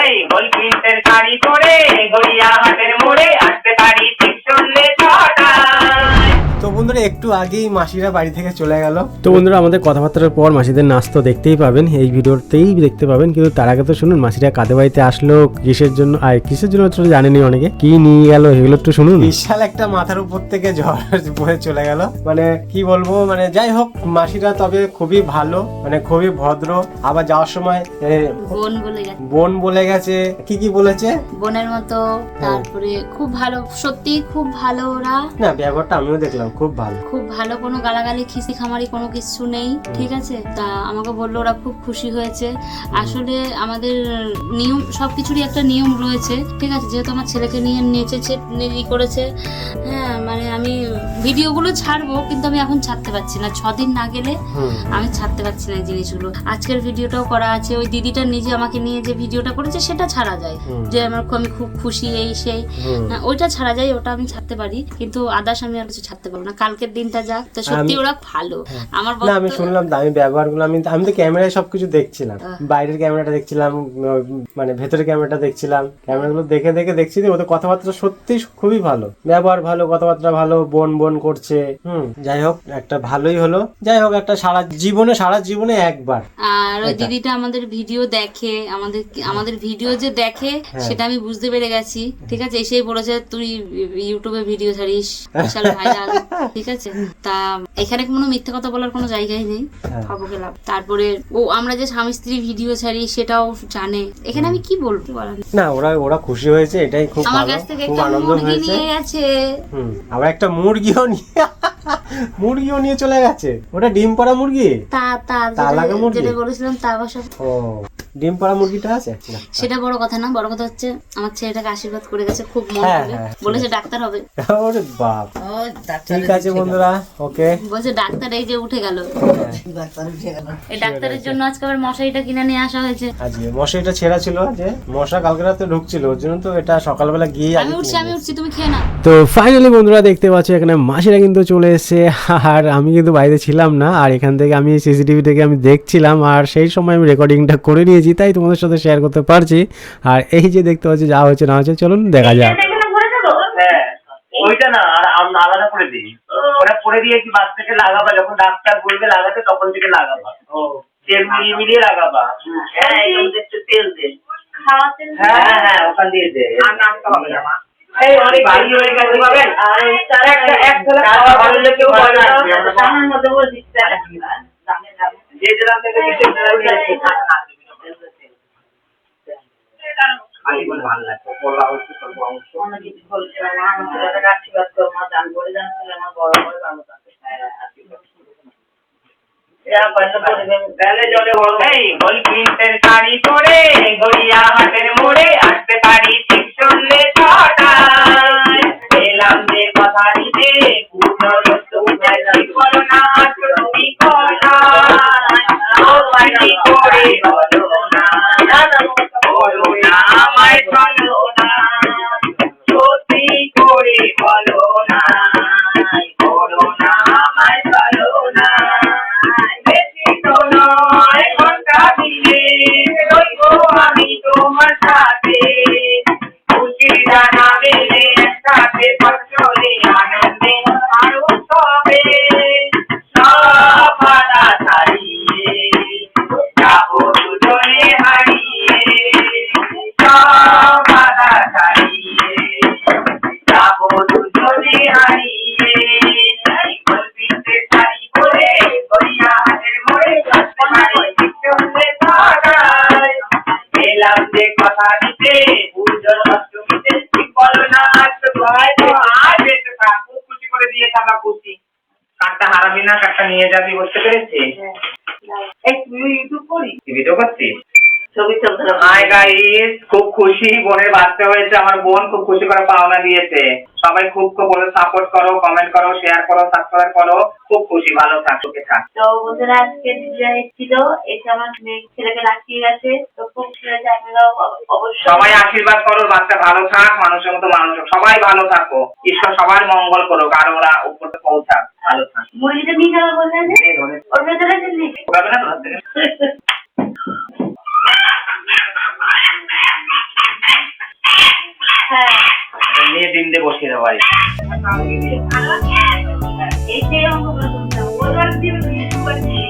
এই গোলপিন্টের শাড়ি পরে গড়িয়াহাটের মোড়ে আসতে পারি ঠিক সন্ধ্যে ছটায়। তো বন্ধুরা একটু আগেই মাসিরা বাড়ি থেকে চলে গেল। তো বন্ধুরা আমাদের কথাবার্তার পর মাসিদের নাচ তো দেখতেই পাবেন, এই ভিডিওতেই দেখতে পাবেন, কিন্তু তার আগে তো শুনুন মাসিরা কাদের বাড়িতে আসলো, কিসের জন্য, আর কিসের জন্য জানেনি অনেকে, কি নিয়ে গেল এগুলো একটু শুনুন। বিশাল একটা মাথার উপর থেকে ঝড় বয়ে চলে গেল, মানে কি বলবো, মানে যাই হোক মাসিরা তবে খুবই ভালো, মানে খুবই ভদ্র। আবার যাওয়ার সময় বোন বলে গেছে, কি কি বলেছে বোনের মতো, তারপরে খুব ভালো, সত্যি খুব ভালো ওরা। না ব্যবহারটা আমিও দেখলাম খুব ভালো, খুব ভালো, কোনো গালাগালি খিসি খামারি কোনো কিছু নেই, ঠিক আছে। তা আমাকে বললো ওরা খুব খুশি হয়েছে। আসলে আমাদের নিয়ম, সবকিছুরই একটা নিয়ম রয়েছে, ঠিক আছে। যেহেতু আমার ছেলেকে নিয়ে নেচেছে, করেছে, হ্যাঁ, মানে আমি ভিডিওগুলো ছাড়বো, কিন্তু আমি এখন ছাড়তে পারছি না, 6 দিন না গেলে আমি ছাড়তে পারছি না এই জিনিসগুলো। আজকের ভিডিওটাও করা আছে, ওই দিদিটা নিজে আমাকে নিয়ে যে ভিডিওটা করেছে সেটা ছাড়া যায়, যে আমি খুব খুশি এই সেই, ওইটা ছাড়া যায়, ওটা আমি ছাড়তে পারি, কিন্তু আদার্স আমি আর কিছু ছাড়তে পারবো না। কালকের দিনটা যাক, তো সত্যি ওরা ভালো। আমার না আমি শুনলাম, আমি ব্যবহারগুলো আমি তো ক্যামেরায় সবকিছু দেখছিলাম, বাইরের ক্যামেরাটা দেখছিলাম, মানে ভেতরের ক্যামেরাটা দেখছিলাম, ক্যামেরাগুলো দেখে দেখছি যে ওদের কথাবার্তা সত্যি খুবই ভালো, ব্যবহার ভালো, কথাবার্তা ভালো, বোন বোন করছে। যাই হোক একটা ভালোই হলো, যাই হোক একটা সারা জীবনে একবার। আর ওই দিদিটা আমাদের ভিডিও দেখে, আমাদের ভিডিও যে দেখে সেটা আমি বুঝতে পেরে গেছি, ঠিক আছে। এসেই বলেছে তুই ইউটিউবে ভিডিও ছাড়িস, বিশাল ভাইরাল, ঠিক আছে। তা এখানে কোনো মিথ্যে কথা বলার কোনো জায়গায় নেই, খবরকে লাভ। তারপরে আমরা যে স্বামী স্ত্রী ভিডিও ছাড়ি সেটাও জানে, এখানে আমি কি বলবো বলার না, ওরা খুশি হয়েছে, এটাই খুব ভালো, আমার কাছ থেকে খুব একটা আনন্দ মুরগি হয়েছে। নিয়ে গেছে, আবার একটা মুরগিও নিয়ে চলে গেছে। ওটা ডিম পাড়া মুরগি, যেটা বলেছিলাম তা বাসা। ও ডিম পাড়া মুরগিটা আছে, সেটা বড় কথা না, বড় কথা হচ্ছে আমার ছেলেটাকে আশীর্বাদ করে গেছে খুব মন করে, বলেছে ডাক্তার হবে। ওরে বাপ, ঠিক আছে বন্ধুরা, ওকে বলছে ডাক্তার এই যে উঠে গেল, এই ডাক্তারের জন্য আজকে আবার মশারিটা কিনে নিয়ে আসা হয়েছে। আজকে মশারিটা ছেঁড়া ছিল, যে মশা কালকে রাতে ঢুকছিল, ওর জন্য তো এটা সকালবেলা গিয়ে আমি উঠছি তুমি খেয়ে না। তো ফাইনালি বন্ধুরা দেখতে পাচ্ছ এখানে মাসিরা কিন্তু চলে এসেছে, আর আমি কিন্তু বাইরে ছিলাম না, আর এখান থেকে আমি সিসিটিভি থেকে আমি দেখছিলাম, আর সেই সময় আমি রেকর্ডিংটা করে নিয়েছি, তাই তোমাদের সাথে শেয়ার করতে পারছি। আর এই যে দেখতে পাচ্ছি যা হচ্ছে না হচ্ছে, চলুন দেখা যাক। ওইটা না, আর আলাদা করে দিই, ওটা করে দিয়ে কি বাস থেকে লাগাবা, যখন ডাক্তার বলবে লাগাতে তখন থেকে লাগাবা, তেল মিলিয়ে লাগাবা। হ্যাঁ একটু তেল দে, হ্যাঁ ওখান দিয়ে দে, এই অনেক ভারী হয়ে গেছে পাবেন, আর এক ধরে খাওয়া ভালো কেউ বলে না, দামের মধ্যে বলছি যে দাম থেকে বিশেষ দাম নিয়েছে আমি বলে ভালো লাগছে, বলা হচ্ছে স্বল্প অংশ অনেক কিছু বলছে, আমার আশীর্বাদ করো, মা দান করে জানছিল আমার বড় বড় ভালো থাকে, আশীর্বাদ শাড়ি পরে গড়িয়াহাটের মোড়ে আসতে পারি ঠিক সন্ধ্যে ছটায়। এলাম যে কথা দিতে বলো না তুমি করে বলো না, বলো না আমায় চলো না, সত্যি করে বলো না, বলো না আমায় চলো না। আমি তোমার সাথে খুশি জানাবে সাথে বছরে আনন্দে আরো সবে সব বাধা ছাড়িয়ে যাবো দুজনে হারিয়ে, সব বাধা ছাড়িয়ে যাবো দুজনে হারিয়ে। গল্পিতে শাড়ি পরে গড়িয়াহাটের মোড়ে এলাম যে কথা দিতে পুজোর অষ্টমীতে ঠিক বলো না আর বেঁচে থাক, খুব খুশি করে দিয়েছে, আমরা খুশি। কার্ডটা হারাবি না, কার্ডটা নিয়ে যাবি, বুঝতে পেরেছিস? এই তুই ইউটিউব করিস, ভিডিও করছিস, ছবি চলছে। হাই গাইস, খুব খুশি, বোনের বাচ্চা হয়েছে, আমার বোন খুব খুশি করে পাওনা দিয়েছে। সবাই খুব বলে সাপোর্ট করো, কমেন্ট করো, শেয়ার করো, সাবস্ক্রাইব করো, খুব খুশি, ভালো থাক, সুখে থাক। তো বন্ধুরা আজকে এসেছিল, এসে আমার ছেলেকে রাখিয়ে গেছে, তো খুব খুশি হয়েছে। আপনারাও অবশ্যই সবাই আশীর্বাদ করো, বাচ্চা ভালো থাক, মানুষের মতো মানুষ, সবাই ভালো থাকো, ঈশ্বর সবার মঙ্গল করো, আর ওরা উপরে পৌঁছাক, ভালো থাক। মুরগিটা নিয়ে যাওয়া বললেন যে ওর ভেতরে না ডিম দিয়ে বসিয়ে দেবো বাড়িতে। এসে অঙ্কগুলো করতাম ওর দিয়ে